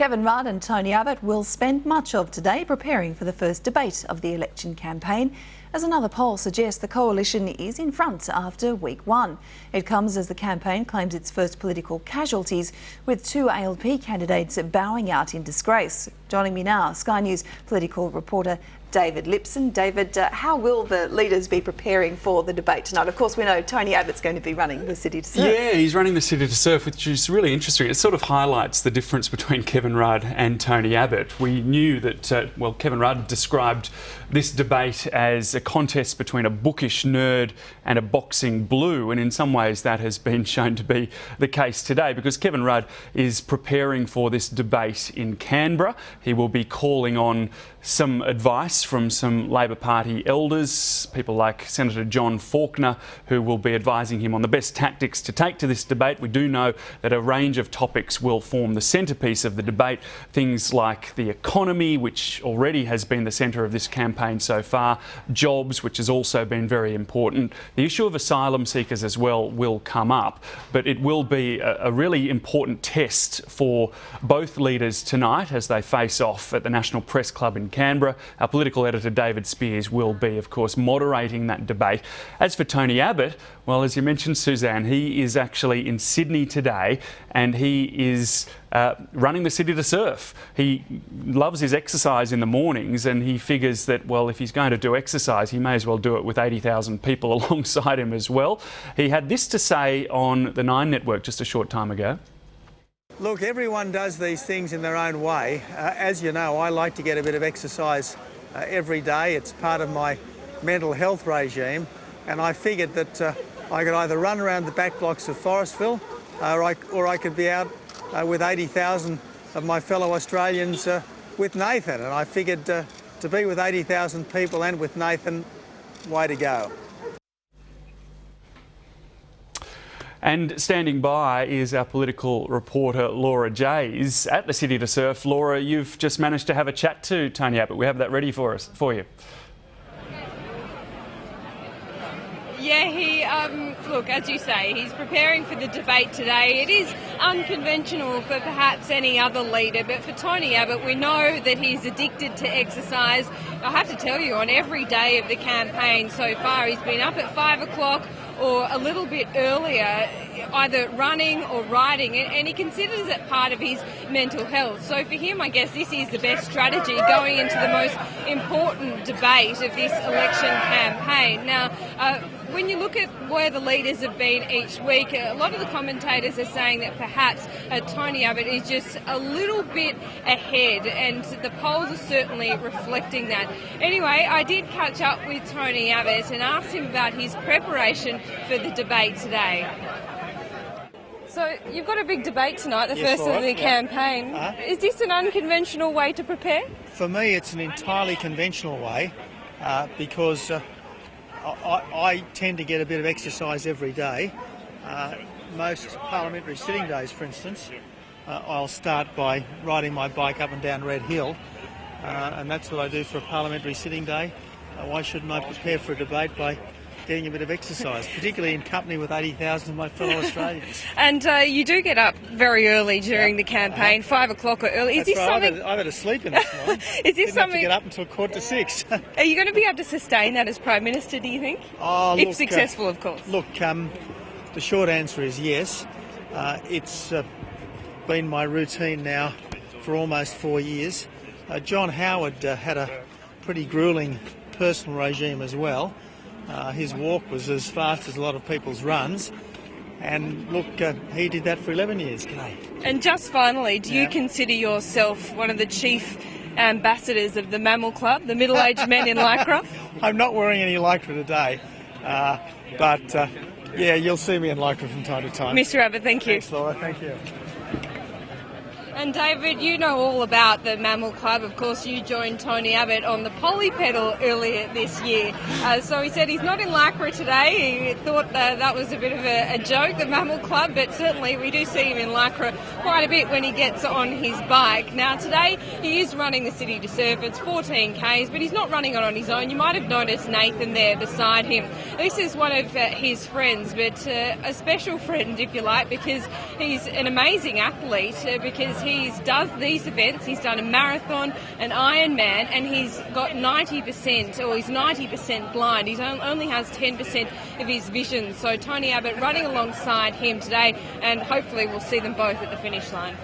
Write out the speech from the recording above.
Kevin Rudd and Tony Abbott will spend much of today preparing for the first debate of the election campaign, as another poll suggests the coalition is in front after week one. It comes as the campaign claims its first political casualties, with two ALP candidates bowing out in disgrace. Joining me now, Sky News political reporter David Lipson. David, how will the leaders be preparing for the debate tonight? Of course, we know Tony Abbott's going to be running the City2Surf. Yeah, he's running the City2Surf, which is really interesting. It sort of highlights the difference between Kevin Rudd and Tony Abbott. We knew that, Kevin Rudd described this debate as a contest between a bookish nerd and a boxing blue, and in some ways that has been shown to be the case today, because Kevin Rudd is preparing for this debate in Canberra. He will be calling on some advice from some Labor Party elders, people like Senator John Faulkner, who will be advising him on the best tactics to take to this debate. We do know that a range of topics will form the centrepiece of the debate, things like the economy, which already has been the centre of this campaign so far, jobs, which has also been very important. The issue of asylum seekers as well will come up, but it will be a really important test for both leaders tonight as they face off at the National Press Club in Canberra. Our political editor David Spears will be, of course, moderating that debate. As for Tony Abbott, well, as you mentioned, Suzanne, he is actually in Sydney today, and he is running the City2Surf. He loves his exercise in the mornings, and he figures that, well, if he's going to do exercise, he may as well do it with 80,000 people alongside him as well. He had this to say on the Nine Network just a short time ago. Look, everyone does these things in their own way. As you know, I like to get a bit of exercise every day. It's part of my mental health regime, and I figured that I could either run around the back blocks of Forestville or I could be out with 80,000 of my fellow Australians with Nathan. And I figured to be with 80,000 people and with Nathan, way to go. And standing by is our political reporter Laura Jays at the City2Surf. Laura, you've just managed to have a chat to Tony Abbott. We have that ready for you. Yeah, look, as you say, he's preparing for the debate today. It is unconventional for perhaps any other leader, but for Tony Abbott, we know that he's addicted to exercise. I have to tell you, on every day of the campaign so far, he's been up at 5 o'clock or a little bit earlier, either running or riding, and he considers it part of his mental health. So for him, I guess this is the best strategy going into the most important debate of this election campaign. Now, when you look at where the leaders have been each week, a lot of the commentators are saying that perhaps Tony Abbott is just a little bit ahead, and the polls are certainly reflecting that. Anyway, I did catch up with Tony Abbott and asked him about his preparation for the debate today. So you've got a big debate tonight, the first of the campaign. Is this an unconventional way to prepare? For me, it's an entirely conventional way because I tend to get a bit of exercise every day. Most parliamentary sitting days, for instance, I'll start by riding my bike up and down Red Hill, and that's what I do for a parliamentary sitting day. Why shouldn't I prepare for a debate by getting a bit of exercise, particularly in company with 80,000 of my fellow Australians? And you do get up very early during the campaign, 5 o'clock or early. Is this something? I've had a sleep in this morning. Is this something? Have to get up until 5:45. Are you going to be able to sustain that as Prime Minister, do you think? Oh, if successful, of course. Look, the short answer is yes. It's been my routine now for almost 4 years. John Howard had a pretty gruelling personal regime as well. His walk was as fast as a lot of people's runs. And look, he did that for 11 years. And just finally, do you consider yourself one of the chief ambassadors of the Mammal Club, the middle-aged men in lycra? I'm not wearing any lycra today, but yeah, you'll see me in lycra from time to time. Mr. Abbott, thank you. Thanks, Laura. Thank you. And David, you know all about the Mammal Club. Of course, you joined Tony Abbott on the Polly Pedal earlier this year. So he said he's not in lycra today. He thought that was a bit of a joke, the Mammal Club, but certainly we do see him in lycra quite a bit when he gets on his bike. Now today he is running the City2Surf. It's 14 Ks, but he's not running it on his own. You might have noticed Nathan there beside him. This is one of his friends, but a special friend, if you like, because he's an amazing athlete, because he He does these events. He's done a marathon, an Ironman, and he's got 90%, or he's 90% blind. He only has 10% of his vision. So Tony Abbott running alongside him today, and hopefully we'll see them both at the finish line.